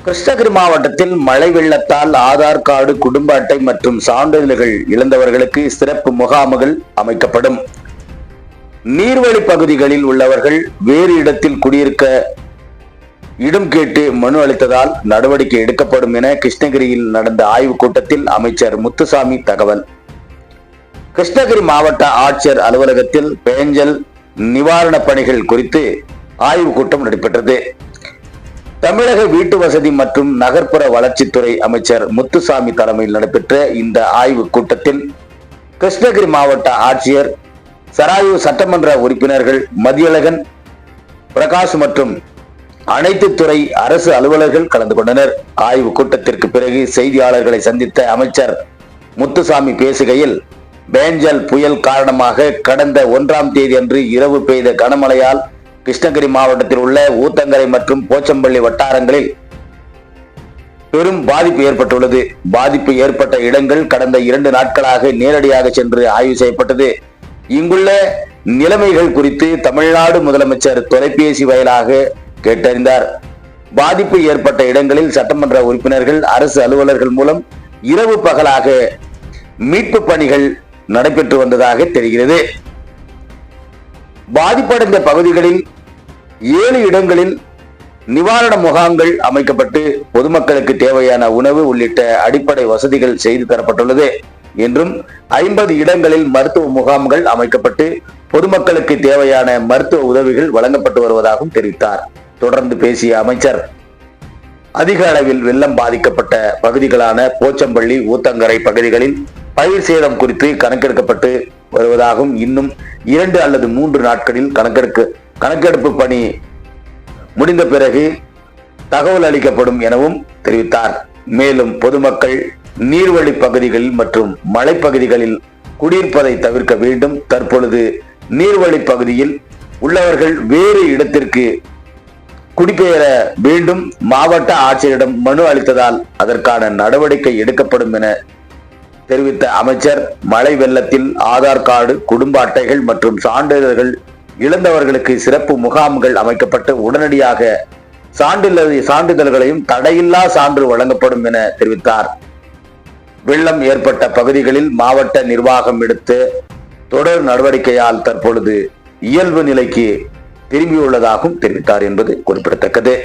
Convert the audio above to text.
கிருஷ்ணகிரி மாவட்டத்தில் மழை வெள்ளத்தால் ஆதார் கார்டு, குடும்ப அட்டை மற்றும் சான்றிதழ்கள் இழந்தவர்களுக்கு சிறப்பு முகாம்கள் அமைக்கப்படும். நீர்வழி பகுதிகளில் உள்ளவர்கள் வேறு இடத்தில் குடியிருக்க இடம் கேட்டு மனு அளித்ததால் நடவடிக்கை எடுக்கப்படும் என கிருஷ்ணகிரியில் நடந்த ஆய்வுக் கூட்டத்தில் அமைச்சர் முத்துசாமி தகவல். கிருஷ்ணகிரி மாவட்ட ஆட்சியர் அலுவலகத்தில் பேஞ்சல் நிவாரண பணிகள் குறித்து ஆய்வுக் கூட்டம் நடைபெற்றது. தமிழக வீட்டு வசதி மற்றும் நகர்ப்புற வளர்ச்சித்துறை அமைச்சர் முத்துசாமி தலைமையில் நடைபெற்ற இந்த ஆய்வுக் கூட்டத்தில் கிருஷ்ணகிரி மாவட்ட ஆட்சியர், சராயு சட்டமன்ற உறுப்பினர்கள் மதியழகன், பிரகாஷ் மற்றும் அனைத்து துறை அரசு அலுவலர்கள் கலந்து கொண்டனர். ஆய்வுக் கூட்டத்திற்கு பிறகு செய்தியாளர்களை சந்தித்த அமைச்சர் முத்துசாமி பேசுகையில், பேஞ்சல் புயல் காரணமாக கடந்த 1ஆம் தேதி அன்று இரவு பெய்த கனமழையால் கிருஷ்ணகிரி மாவட்டத்தில் உள்ள ஊத்தங்கரை மற்றும் போச்சம்பள்ளி வட்டாரங்களில் பெரும் பாதிப்பு ஏற்பட்டுள்ளது. பாதிப்பு ஏற்பட்ட இடங்கள் கடந்த 2 நாட்களாக நேரடியாக சென்று ஆய்வு செய்யப்பட்டது. இங்குள்ள நிலைமைகள் குறித்து தமிழ்நாடு முதலமைச்சர் தொலைபேசி வாயிலாக கேட்டறிந்தார். பாதிப்பு ஏற்பட்ட இடங்களில் சட்டமன்ற உறுப்பினர்கள், அரசு அலுவலர்கள் மூலம் இரவு பகலாக மீட்பு பணிகள் நடைபெற்று வந்ததாக தெரிகிறது. பாதிப்படைந்த பகுதிகளில் 7 இடங்களில் நிவாரண முகாம்கள் அமைக்கப்பட்டு பொதுமக்களுக்கு தேவையான உணவு உள்ளிட்ட அடிப்படை வசதிகள் செய்து தரப்பட்டுள்ளது என்றும் 50 இடங்களில் மருத்துவ முகாம்கள் அமைக்கப்பட்டு பொதுமக்களுக்கு தேவையான மருத்துவ உதவிகள் வழங்கப்பட்டு வருவதாகவும் தெரிவித்தார். தொடர்ந்து பேசிய அமைச்சர், அதிக அளவில் வெள்ளம் பாதிக்கப்பட்ட பகுதிகளான போச்சம்பள்ளி, ஊத்தங்கரை பகுதிகளில் பயிர் சேதம் குறித்து கணக்கெடுக்கப்பட்டு வருவதாகவும் இன்னும் 2 அல்லது 3 நாட்களில் கணக்கெடுப்பு பணி முடிந்த பிறகு தகவல் அளிக்கப்படும் எனவும் தெரிவித்தார். மேலும் பொதுமக்கள் நீர்வழி பகுதிகளில் மற்றும் மலைப்பகுதிகளில் குடியிருப்பதை தவிர்க்க வேண்டும். தற்பொழுது நீர்வழி பகுதியில் உள்ளவர்கள் வேறு இடத்திற்கு குடிபெயர வேண்டும். மாவட்ட ஆட்சியரிடம் மனு அளித்ததால் அதற்கான நடவடிக்கை எடுக்கப்படும் என தெரிவித்த அமைச்சர், மழை வெள்ளத்தில் ஆதார் கார்டு, குடும்ப அட்டைகள் மற்றும் சான்றிதழ்கள் இழந்தவர்களுக்கு சிறப்பு முகாம்கள் அமைக்கப்பட்டு உடனடியாக சான்றிதழ்களையும் தடையில்லா சான்று வழங்கப்படும் என தெரிவித்தார். வெள்ளம் ஏற்பட்ட பகுதிகளில் மாவட்ட நிர்வாகம் எடுத்த தொடர் நடவடிக்கையால் தற்பொழுது இயல்பு நிலைக்கு திரும்பியுள்ளதாகவும் தெரிவித்தார் என்பது குறிப்பிடத்தக்கது.